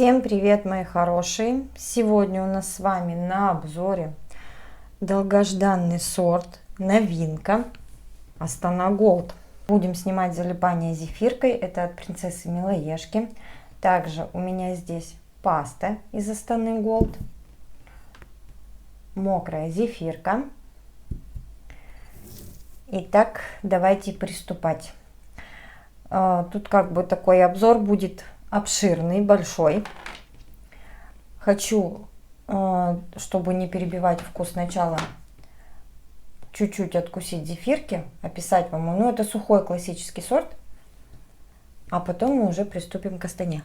Всем привет, мои хорошие! Сегодня у нас с вами на обзоре долгожданный сорт, новинка Астана Голд. Будем снимать залипание зефиркой, это от принцессы Милоежки. Также у меня здесь паста из Астаны Голд, мокрая зефирка. Итак, давайте приступать. Тут как бы такой обзор будет обширный, большой. Хочу, чтобы не перебивать вкус, сначала чуть-чуть откусить зефирки, описать вам. Ну, это сухой классический сорт, а потом мы уже приступим к Астане.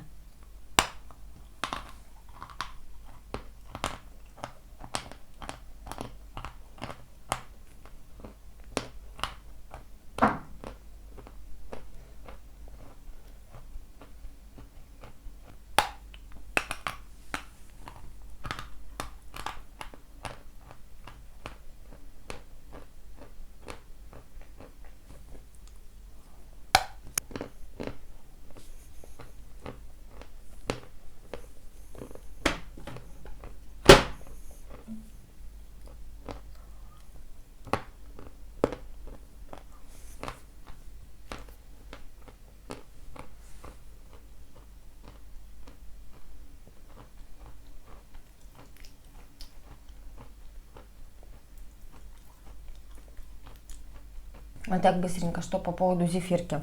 Вот так быстренько, что по поводу зефирки.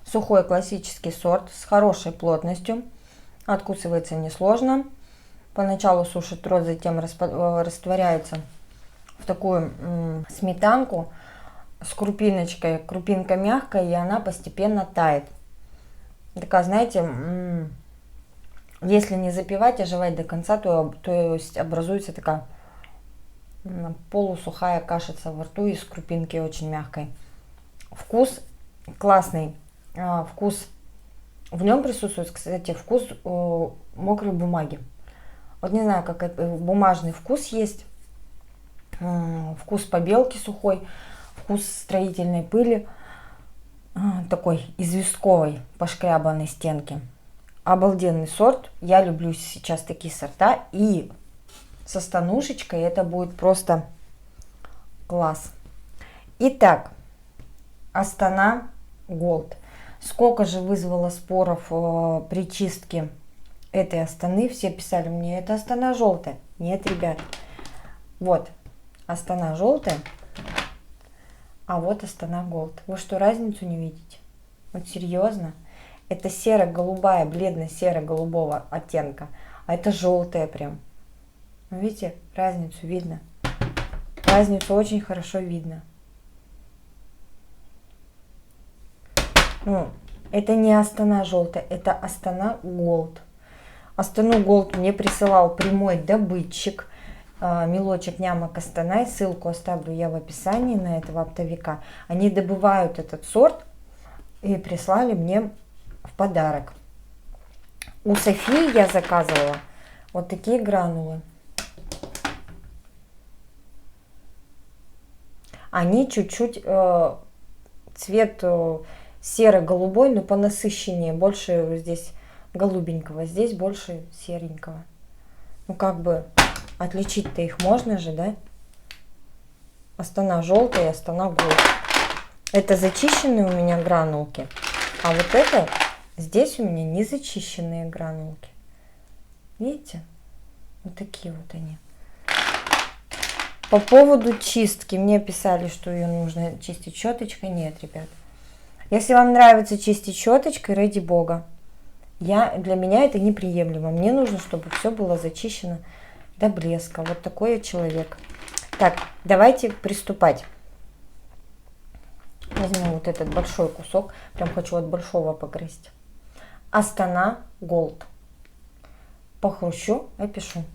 Сухой классический сорт с хорошей плотностью. Откусывается несложно. Поначалу сушит рот, затем растворяется в такую сметанку с крупиночкой. Крупинка мягкая, и она постепенно тает. Такая, знаете, если не запивать, а жевать до конца, то есть образуется такая полусухая кашица во рту из крупинки очень мягкой. Вкус классный. Вкус в нем присутствует, кстати, вкус мокрой бумаги. Вот не знаю, как это, бумажный вкус есть. Вкус побелки сухой, вкус строительной пыли, такой известковой, пошкрябанной стенки. Обалденный сорт. Я люблю сейчас такие сорта. И со станушечкой это будет просто класс. Итак, Астана Голд. Сколько же вызвало споров при чистке этой Астаны. Все писали мне, это Астана желтая. Нет, ребят. Вот Астана желтая, а вот Астана Голд. Вы что, разницу не видите? Вот серьезно? Это серо-голубая, бледно-серо-голубого оттенка. А это желтая прям. Видите, разницу видно? Разницу очень хорошо видно. Ну, это не Астана желтая, это Астана Голд. Астану Голд мне присылал прямой добытчик, мелочек Нямок Астана. Ссылку оставлю я в описании на этого оптовика. Они добывают этот сорт и прислали мне в подарок. У Софии я заказывала вот такие гранулы. Они чуть-чуть цвет серо-голубой, но по насыщеннее. Больше здесь голубенького, здесь больше серенького. Ну как бы отличить-то их можно же, да? Астана желтая и Астана Голд. Это зачищенные у меня гранулки. А вот это здесь у меня не зачищенные гранулки. Видите? Вот такие вот они. По поводу чистки. Мне писали, что ее нужно чистить щеточкой. Нет, ребят. Если вам нравится чистить щеточкой, ради бога. Для меня это неприемлемо. Мне нужно, чтобы все было зачищено до блеска. Вот такой я человек. Так, давайте приступать. Возьму вот этот большой кусок. Прям хочу от большого погрызть. Астана Голд. Похрущу, опишу.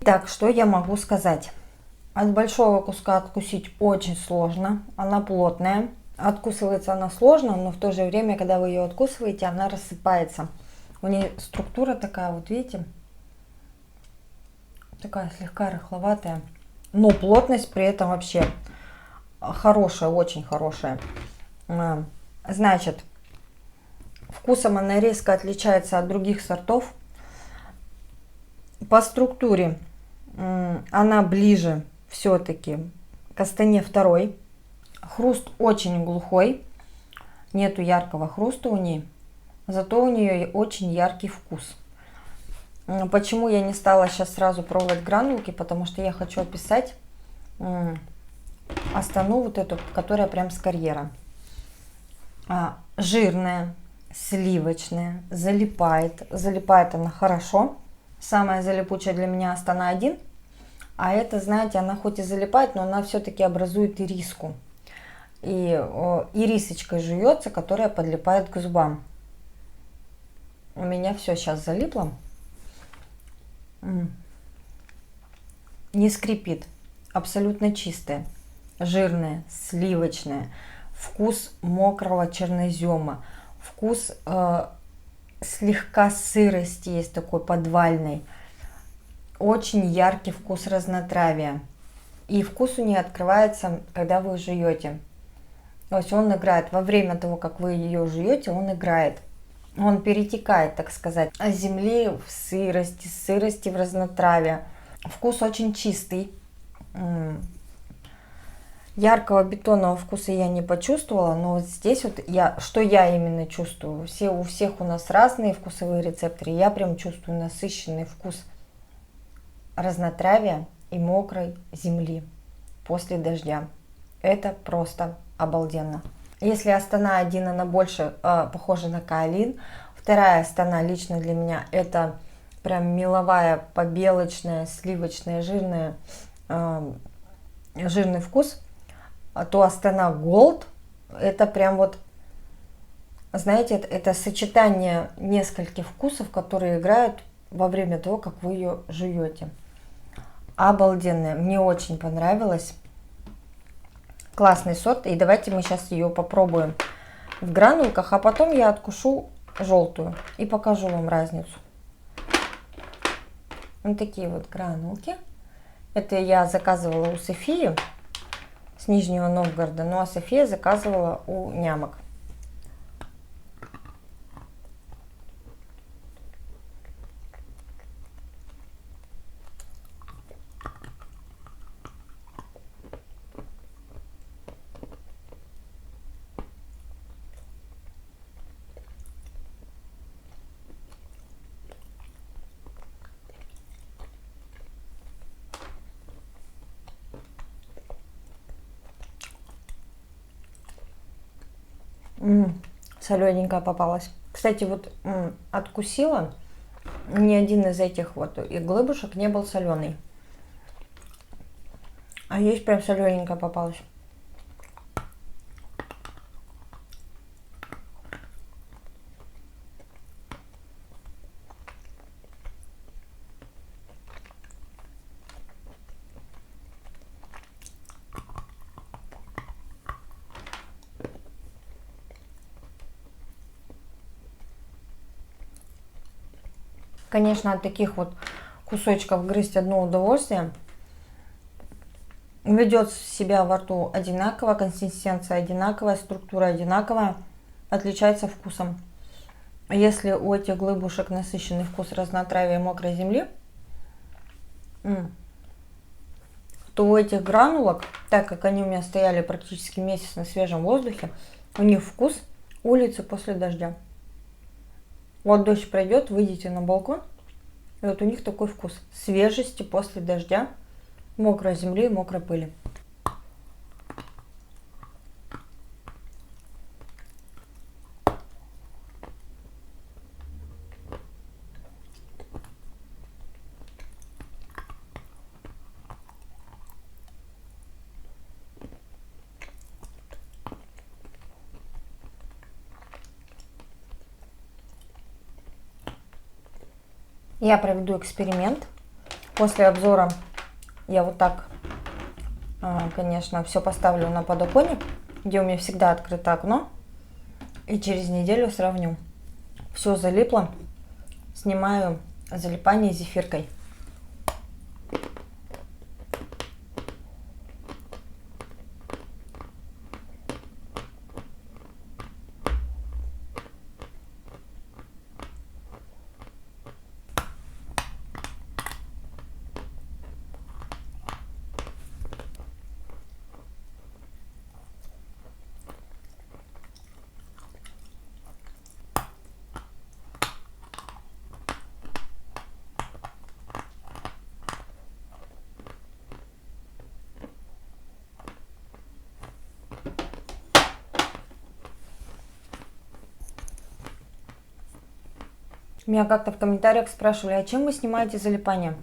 Итак, что я могу сказать? От большого куска откусить очень сложно, она плотная. Откусывается она сложно, но в то же время, когда вы ее откусываете, она рассыпается. У нее структура такая, вот видите, такая слегка рыхловатая, но плотность при этом вообще хорошая, очень хорошая. Значит, вкусом она резко отличается от других сортов. По структуре она ближе все-таки к Астане второй. Хруст очень глухой, нету яркого хруста у нее, зато у нее очень яркий вкус. Почему я не стала сейчас сразу пробовать гранулки? Потому что я хочу описать Астану вот эту, которая прям с карьера. Жирная, сливочная, залипает. Залипает она хорошо. Самая залипучая для меня Астана 1. А это, знаете, она хоть и залипает, но она все-таки образует ириску. И ирисочкой жуется, которая подлипает к зубам. У меня все сейчас залипло. Не скрипит. Абсолютно чистая. Жирная, сливочная. Вкус мокрого чернозема. Вкус слегка сырости есть такой подвальный. Очень яркий вкус разнотравия. И вкус у нее открывается, когда вы жуете. То есть он играет во время того, как вы ее жуете, он играет. Он перетекает, так сказать, от земли в сырости, сырости в разнотравие. Вкус очень чистый. Яркого бетонного вкуса я не почувствовала, но вот здесь вот что я именно чувствую. У всех у нас разные вкусовые рецепторы. Я прям чувствую насыщенный вкус разнотравия и мокрой земли после дождя. Это просто обалденно. Если Астана 1, она больше похожа на каолин. Вторая Астана лично для меня это прям меловая, побелочная, сливочная, жирная, жирный вкус. То Астана Голд это прям вот, знаете, это сочетание нескольких вкусов, которые играют во время того, как вы ее жуете. Обалденная, мне очень понравилось. Классный сорт, и давайте мы сейчас ее попробуем в гранулках, а потом я откушу желтую и покажу вам разницу. Вот такие вот гранулки. Это я заказывала у Софии с Нижнего Новгорода, ну а София заказывала у нямок. Солененькая попалась. Кстати, вот откусила, ни один из этих вот и глыбушек не был соленый. А есть прям солененькая попалась. Конечно, от таких вот кусочков грызть одно удовольствие. Ведет себя во рту одинаково, консистенция одинаковая, структура одинаковая, отличается вкусом. Если у этих глыбушек насыщенный вкус разнотравия и мокрой земли, то у этих гранулок, так как они у меня стояли практически месяц на свежем воздухе, у них вкус улицы после дождя. Вот дождь пройдет, выйдите на балкон, и вот у них такой вкус свежести после дождя, мокрой земли и мокрой пыли. Я проведу эксперимент. После обзора я вот так, конечно, все поставлю на подоконник, где у меня всегда открыто окно. И через неделю сравню. Все залипло. Снимаю залипание зефиркой. Меня как-то в комментариях спрашивали, а чем вы снимаете залипание?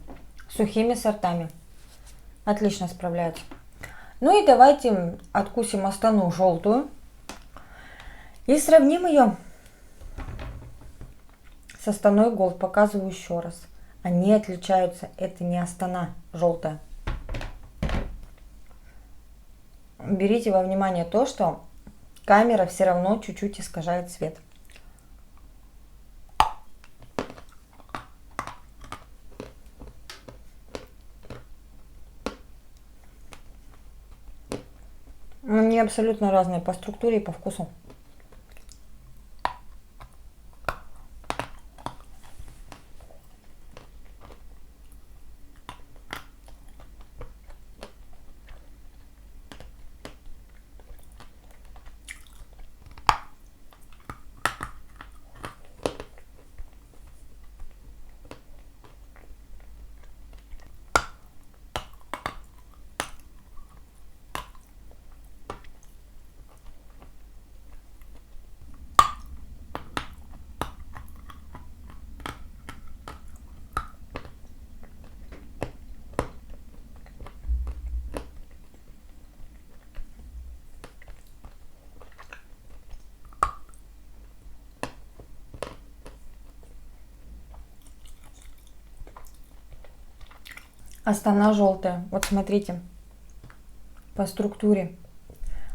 Сухими сортами. Отлично справляются. Ну и давайте откусим Астану желтую. И сравним ее с Астаной Голд. Показываю еще раз. Они отличаются. Это не Астана желтая. Берите во внимание то, что камера все равно чуть-чуть искажает цвет. Они абсолютно разные по структуре и по вкусу. Астана желтая. Вот смотрите. По структуре.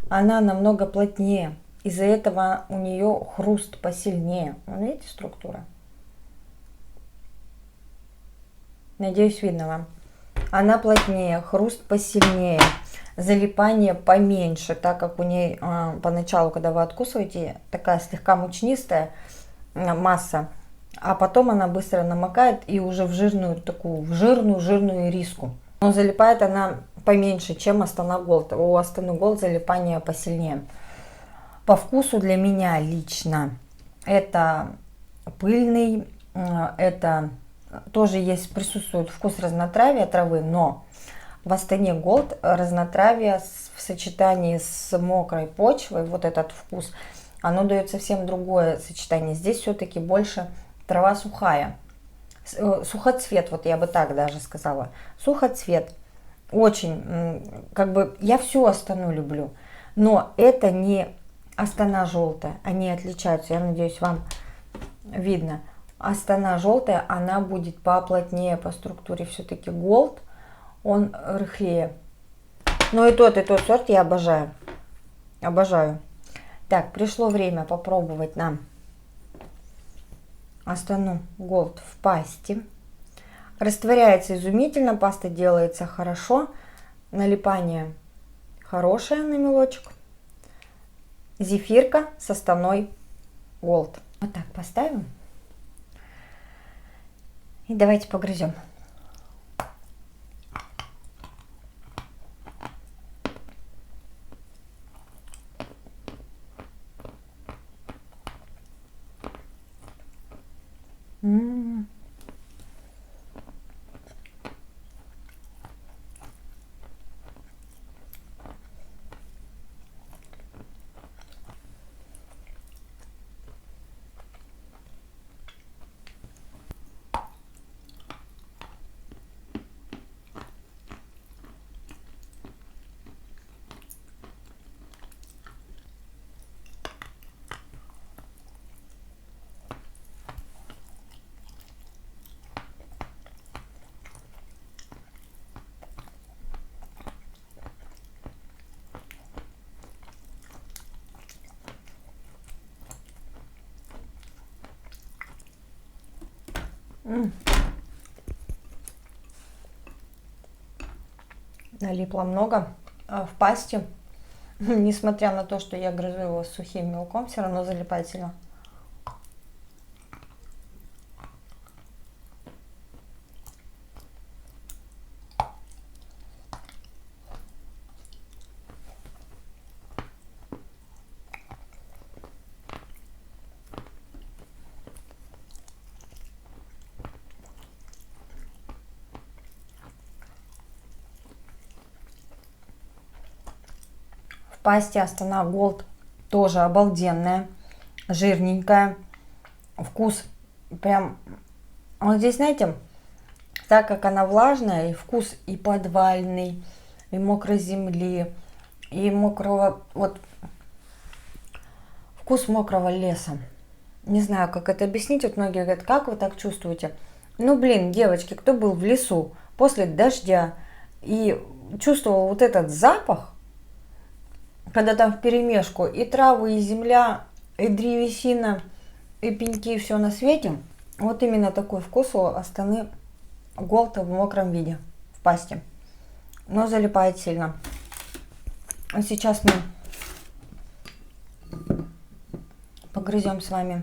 Она намного плотнее. Из-за этого у нее хруст посильнее. Вон, видите, структура? Надеюсь, видно вам. Она плотнее, хруст посильнее, залипание поменьше, так как у ней поначалу, когда вы откусываете, такая слегка мучнистая масса, а потом она быстро намокает и уже в жирную такую, в жирную ириску. Но залипает она поменьше, чем Астана Голд. У Астаны Голд залипание посильнее. По вкусу для меня лично это пыльный, это тоже есть, присутствует вкус разнотравия травы, но в Астане Голд разнотравие в сочетании с мокрой почвой, вот этот вкус, оно дает совсем другое сочетание. Здесь все-таки больше трава сухая. Сухоцвет, вот я бы так даже сказала. Сухоцвет. Очень, как бы, я всю Астану люблю, но это не Астана желтая, они отличаются, я надеюсь, вам видно. Астана желтая, она будет поплотнее по структуре, все-таки Голд, он рыхлее. Но и тот сорт я обожаю, обожаю. Так, пришло время попробовать нам Астану Голд в пасте. Растворяется изумительно, паста делается хорошо, налипание хорошее на мелочек. Зефирка с Астаной Голд. Вот так поставим. И давайте погрызем. Налипло много в пасте. Несмотря на то, что я грызу его с сухим мелком, все равно залипает сильно. В пасте Астана Голд тоже обалденная, жирненькая. Вкус прям, вот здесь, знаете, так как она влажная, и вкус и подвальный, и мокрой земли, и мокрого, вот вкус мокрого леса. Не знаю, как это объяснить. Вот многие говорят, как вы так чувствуете? Ну, блин, девочки, кто был в лесу после дождя и чувствовал вот этот запах, когда там вперемешку и травы, и земля, и древесина, и пеньки, и все на свете, вот именно такой вкус у Астаны Голд в мокром виде, в пасте. Но залипает сильно. А сейчас мы погрызем с вами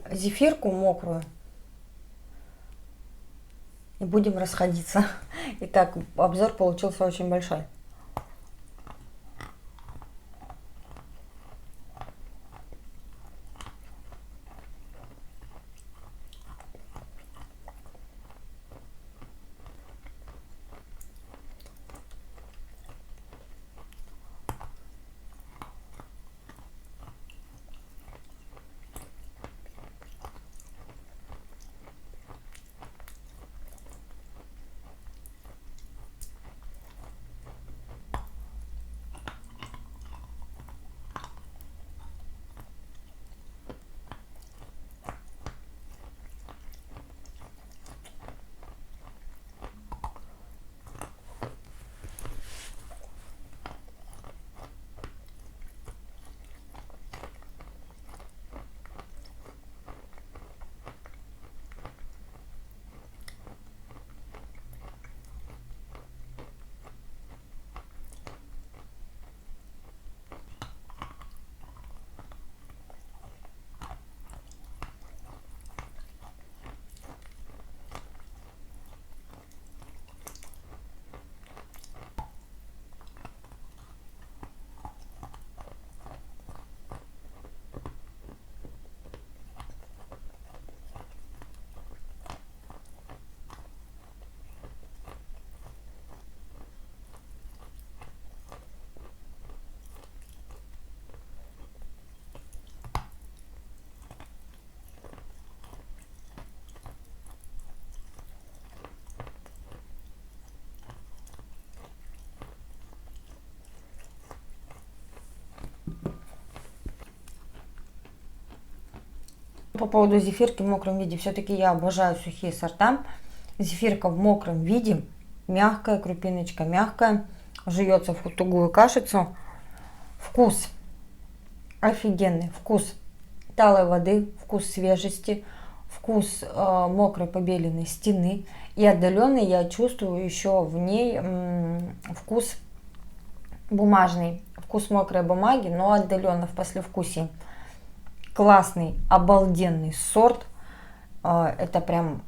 зефирку мокрую и будем расходиться. Итак, обзор получился очень большой. По поводу зефирки в мокром виде, все-таки я обожаю сухие сорта. Зефирка в мокром виде, мягкая, крупиночка мягкая, жуется в тугую кашицу. Вкус офигенный, вкус талой воды, вкус свежести, вкус мокрой побеленной стены. И отдаленный я чувствую еще в ней вкус бумажный, вкус мокрой бумаги, но отдаленно в послевкусии. Классный, обалденный сорт. Это прям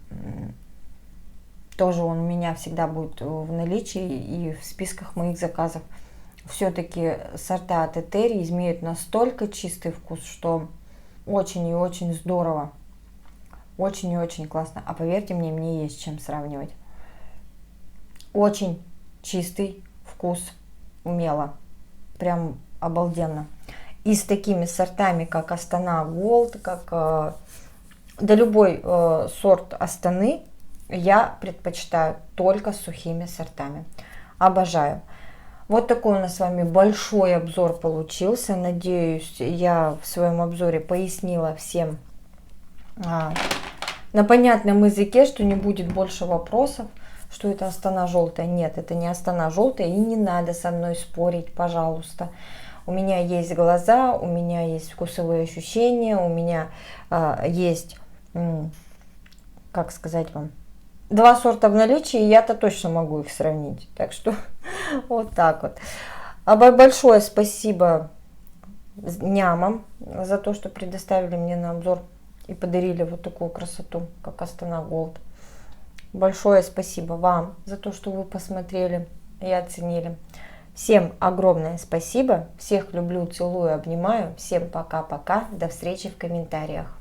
тоже он у меня всегда будет в наличии и в списках моих заказов. Все-таки сорта от Этери имеют настолько чистый вкус, что очень и очень здорово. Очень и очень классно. А поверьте мне есть чем сравнивать. Очень чистый вкус умело. Прям обалденно. И с такими сортами, как Астана Голд, как да любой сорт Астаны, я предпочитаю только с сухими сортами. Обожаю. Вот такой у нас с вами большой обзор получился. Надеюсь, я в своем обзоре пояснила всем на понятном языке, что не будет больше вопросов, что это Астана желтая. Нет, это не Астана желтая, и не надо со мной спорить, пожалуйста. У меня есть глаза, у меня есть вкусовые ощущения, у меня есть как сказать вам, два сорта в наличии, и я-то точно могу их сравнить. Так что вот так вот. Большое спасибо нямам за то, что предоставили мне на обзор и подарили вот такую красоту, как Астана Голд. Большое спасибо вам за то, что вы посмотрели и оценили. Всем огромное спасибо. Всех люблю, целую, обнимаю. Всем пока-пока. До встречи в комментариях.